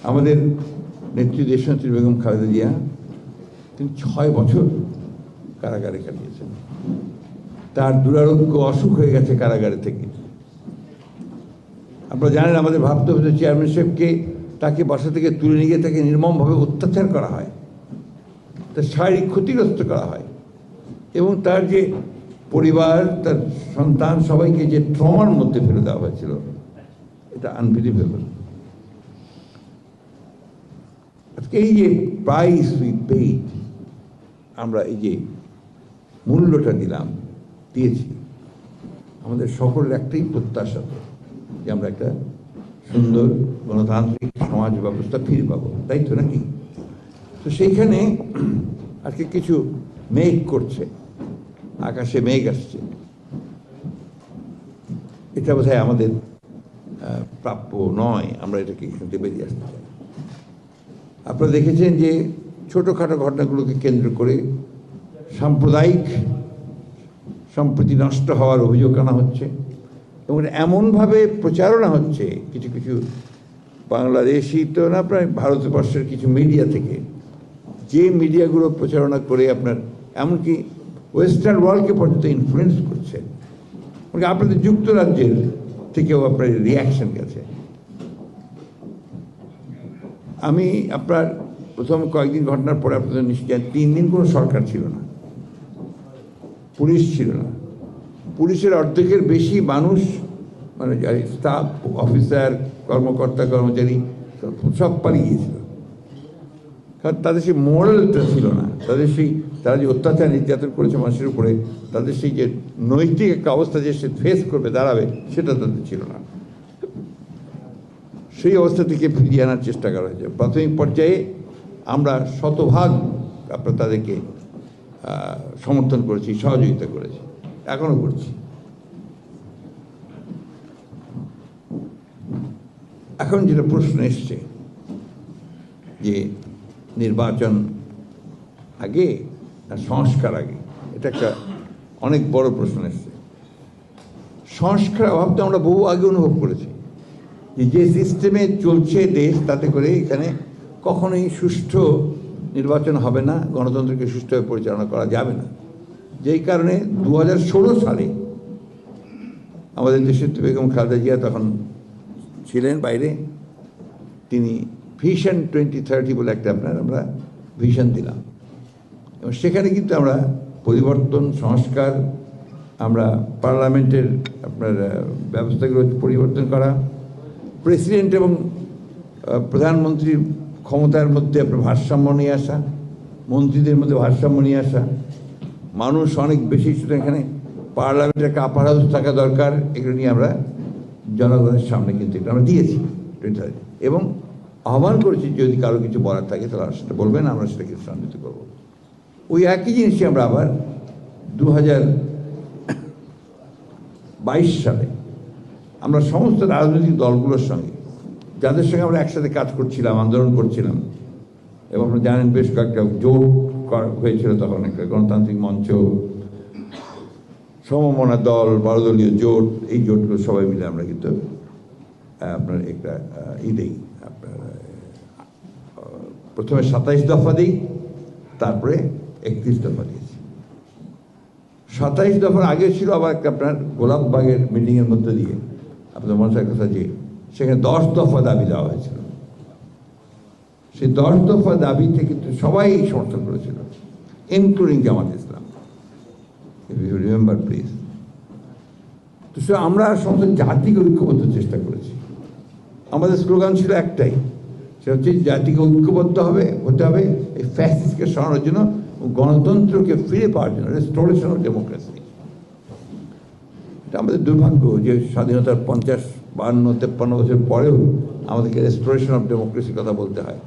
আমাদের নেত্রী দেশনেত্রী বেগম খালেদা জিয়া তিনি 6 বছর কারাগারে কাটিয়েছেন। তার দুরারোগ্য অসুখ হয়ে গেছে কারাগারে থেকে। আপনারা জানেন আমাদের ভাবতে হবে চেয়ারম্যান সাহেবকে তাকে বাসা থেকে তুলে নিয়ে গিয়ে তাকে নির্মমভাবে অত্যাচার করা হয়, তার শারীরিক ক্ষতিগ্রস্ত করা হয় এবং তার যে পরিবার তার সন্তান সবাইকে যে ট্রমার মধ্যে ফেলে দেওয়া হয়েছিল, এটা আনবিলিভেবল। আজকে এই যে প্রাইস উই পেইড, আমরা এই যে মূল্যটা দিয়েছি, আমাদের সকলের একটাই প্রত্যাশা যে আমরা একটা সুন্দর গণতান্ত্রিক সমাজ ব্যবস্থা ফিরে পাবো, তাই তো নাকি? তো সেইখানে আজকে কিছু মেঘ করছে, আকাশে মেঘ আসছে, এটা বোধহয় আমাদের প্রাপ্য নয়। আমরা এটাকে এখান থেকে বেরিয়ে আসতে চাই। আপনারা দেখেছেন যে ছোটোখাটো ঘটনাগুলোকে কেন্দ্র করে সাম্প্রদায়িক সম্প্রীতি নষ্ট হওয়ার অভিযোগ আনা হচ্ছে এবং এমনভাবে প্রচারণা হচ্ছে কিছু কিছু বাংলাদেশি তো না, প্রায় ভারতবর্ষের কিছু মিডিয়া থেকে, যে মিডিয়াগুলো প্রচারণা করে আপনার এমনকি ওয়েস্টার্ন ওয়ার্ল্ডকে পর্যন্ত ইনফ্লুয়েন্স করছে। আপনাদের যুক্তরাজ্যের থেকেও আপনার রিয়াকশন গেছে। আমি আপনার প্রথম কয়েকদিন ঘটনার পরে আপনাদের নিশ্চয় 3 দিন কোনো সরকার ছিল না, পুলিশ ছিল না। পুলিশের অর্ধেকের বেশি মানুষ, মানে স্টাফ, অফিসার, কর্মকর্তা, কর্মচারী সব পালিয়ে গিয়েছিল। কারণ তাদের সেই মোরালটা ছিল না, তারা যে অত্যাচার নির্যাতন করেছে মানুষের উপরে, তাদের সেই যে নৈতিক একটা অবস্থা যে সে ফেস করবে, দাঁড়াবে, সেটা তাদের ছিল না। সেই অবস্থা থেকে ফিরিয়ে আনার চেষ্টা করা হয়েছে। প্রাথমিক পর্যায়ে আমরা শতভাগ আপনার তাদেরকে সমর্থন করেছি, সহযোগিতা করেছি, এখনও করছি। এখন যেটা প্রশ্ন এসছে যে নির্বাচন আগে না সংস্কার আগে, এটা একটা অনেক বড় প্রশ্ন এসছে। সংস্কার অভাব তো আমরা বহু আগে অনুভব করেছি যে সিস্টেমে চলছে দেশ, তাতে করে এখানে কখনোই সুষ্ঠু নির্বাচন হবে না, গণতন্ত্রকে সুষ্ঠুভাবে পরিচালনা করা যাবে না। যেই কারণে 2016 সালে আমাদের দেশের বেগম খালেদা জিয়া তখন ছিলেন বাইরে, তিনি ভিশন 2030 বলে একটা আমরা ভিশন দিলাম এবং সেখানে কিন্তু আমরা পরিবর্তন, সংস্কার, আমরা পার্লামেন্টের আপনার ব্যবস্থাগুলো পরিবর্তন করা, প্রেসিডেন্ট এবং প্রধানমন্ত্রীর ক্ষমতার মধ্যে আপনার ভারসাম্য নিয়ে আসা, মন্ত্রীদের মধ্যে ভারসাম্য নিয়ে আসা, মানুষ অনেক বেশি, সুতরাং এখানে পার্লামেন্টের একটা আপার হাউস থাকা দরকার, এগুলো নিয়ে আমরা জনগণের সামনে কিন্তু এটা আমরা দিয়েছি এবং আহ্বান করেছি যদি কারো কিছু বলার থাকে তাহলে সেটা বলবেন, আমরা সেটাকে সম্মিলিত করবো। ওই একই জিনিসই আমরা আবার 2022 সালে আমরা সমস্ত রাজনৈতিক দলগুলোর সঙ্গে, যাদের সঙ্গে আমরা একসাথে কাজ করছিলাম, আন্দোলন করছিলাম, এবং আপনারা জানেন বেশ কয়েকটা জোট হয়েছিল তখন, একটা গণতান্ত্রিক মঞ্চ, সমমনা দল, 12 দলীয় জোট, এই জোটগুলো সবাই মিলে আমরা কিন্তু আপনার একটা দেই, আপনার প্রথমে 27 দফা দিই, তারপরে 31 দফা দিয়েছি। 27 দফার আগে ছিল আবার একটা আপনার গোলাপবাগের মিটিংয়ের মধ্যে দিয়ে আপনাদের মনে হয় কথা যে সেখানে 10 দফা দাবি দেওয়া হয়েছিল। সেই 10 দফা দাবিতে কিন্তু সবাই সমর্থন করেছিল, including Jamaat Islam, remember please. তো সে আমরা সমস্ত জাতিকে ঐক্যবদ্ধ চেষ্টা করেছি। আমাদের স্লোগান ছিল একটাই, সেটা হচ্ছে জাতিকে ঐক্যবদ্ধ হতে হবে এই ফ্যাসিস্টকে সরানোর জন্য, গণতন্ত্রকে ফিরে পাওয়ার জন্য, রেস্টোরেশন অফ ডেমোক্রেসি। এটা আমাদের দুর্ভাগ্য যে স্বাধীনতার 50, 52, 53 বছর পরেও আমাদেরকে রেস্টোরেশন অফ ডেমোক্রেসির কথা বলতে হয়।